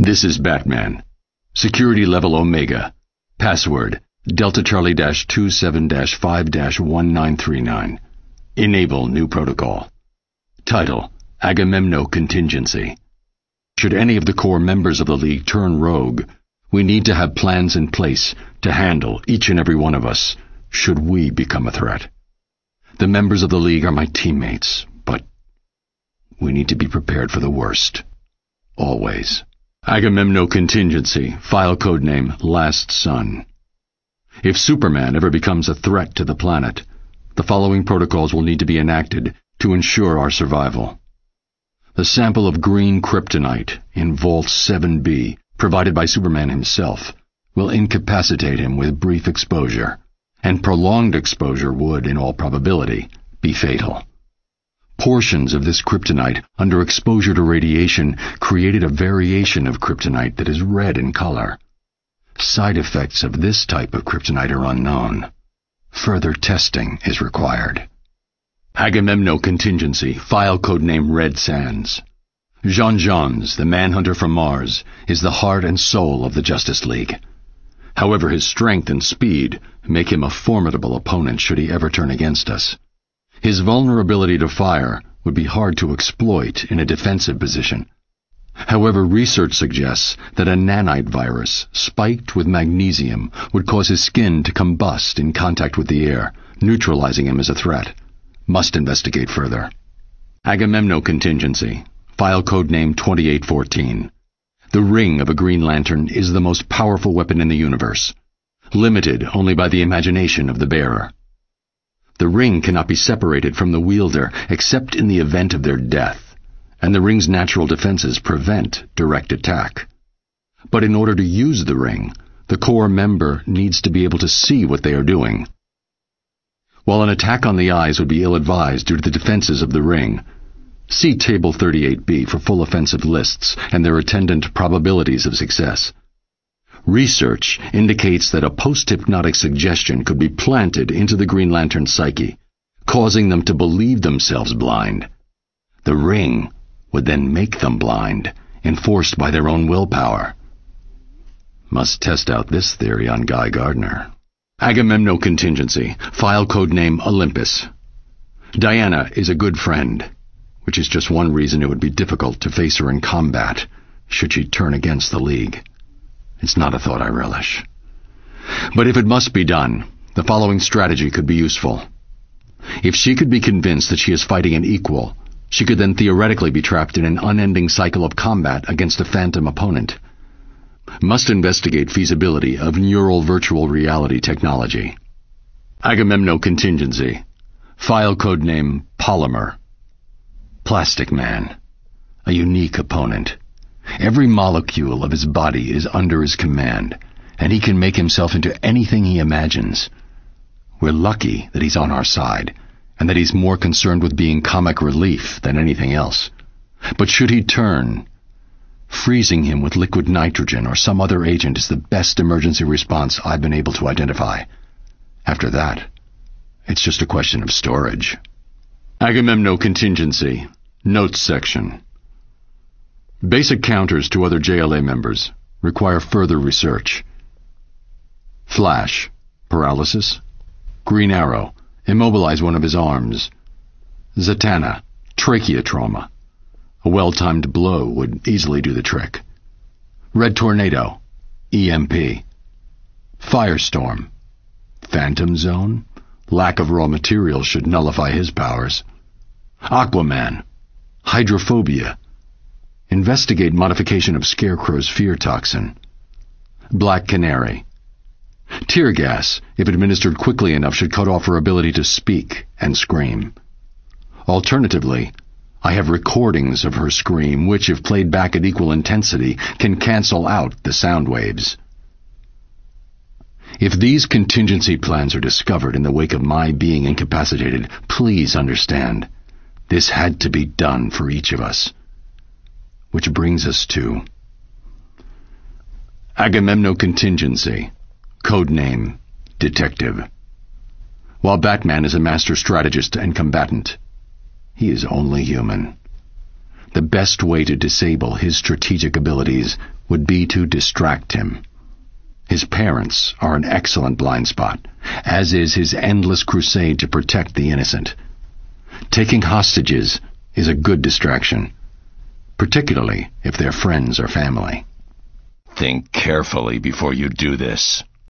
This is Batman. Security level Omega. Password Delta Charlie-27-5-1939. Enable new protocol. Title Agamemno Contingency. Should any of the core members of the League turn rogue, we need to have plans in place to handle each and every one of us should we become a threat. The members of the League are my teammates, but we need to be prepared for the worst. Always. Agamemno Contingency, file codename Last Son. If Superman ever becomes a threat to the planet, the following protocols will need to be enacted to ensure our survival. The sample of green kryptonite in Vault 7B, provided by Superman himself, will incapacitate him with brief exposure, and prolonged exposure would, in all probability, be fatal. Portions of this kryptonite, under exposure to radiation, created a variation of kryptonite that is red in color. Side effects of this type of kryptonite are unknown. Further testing is required. Agamemno Contingency, file codename Red Sands. Jean-Jeans, the manhunter from Mars, is the heart and soul of the Justice League. However, his strength and speed make him a formidable opponent should he ever turn against us. His vulnerability to fire would be hard to exploit in a defensive position. However, research suggests that a nanite virus spiked with magnesium would cause his skin to combust in contact with the air, neutralizing him as a threat. Must investigate further. Agamemno Contingency, file codename 2814. The ring of a Green Lantern is the most powerful weapon in the universe, limited only by the imagination of the bearer. The ring cannot be separated from the wielder except in the event of their death, and the ring's natural defenses prevent direct attack. But in order to use the ring, the core member needs to be able to see what they are doing. While an attack on the eyes would be ill-advised due to the defenses of the ring, see Table 38B for full offensive lists and their attendant probabilities of success. Research indicates that a post-hypnotic suggestion could be planted into the Green Lantern's psyche, causing them to believe themselves blind. The ring would then make them blind, enforced by their own willpower. Must test out this theory on Guy Gardner. Agamemno Contingency, file codename Olympus. Diana is a good friend, which is just one reason it would be difficult to face her in combat, should she turn against the League. It's not a thought I relish. But if it must be done, the following strategy could be useful. If she could be convinced that she is fighting an equal, she could then theoretically be trapped in an unending cycle of combat against a phantom opponent. Must investigate feasibility of neural virtual reality technology. Agamemno Contingency, file codename Polymer. Plastic Man, a unique opponent. Every molecule of his body is under his command, and he can make himself into anything he imagines. We're lucky that he's on our side, and that he's more concerned with being comic relief than anything else. But should he turn, freezing him with liquid nitrogen or some other agent is the best emergency response I've been able to identify. After that, it's just a question of storage. Agamemno Contingency, Notes Section. Basic counters to other JLA members require further research. Flash, paralysis. Green Arrow, immobilize one of his arms. Zatanna, trachea trauma. A well-timed blow would easily do the trick. Red Tornado, EMP. Firestorm, Phantom Zone. Lack of raw materials should nullify his powers. Aquaman, hydrophobia. Investigate modification of Scarecrow's fear toxin. Black Canary. Tear gas, if administered quickly enough, should cut off her ability to speak and scream. Alternatively, I have recordings of her scream which, if played back at equal intensity, can cancel out the sound waves. If these contingency plans are discovered in the wake of my being incapacitated, please understand, this had to be done for each of us. Which brings us to Agamemno Contingency, codename Detective. While Batman is a master strategist and combatant, he is only human. the best way to disable his strategic abilities would be to distract him. His parents are an excellent blind spot, as is his endless crusade to protect the innocent. Taking hostages is a good distraction, particularly if they're friends or family. Think carefully before you do this.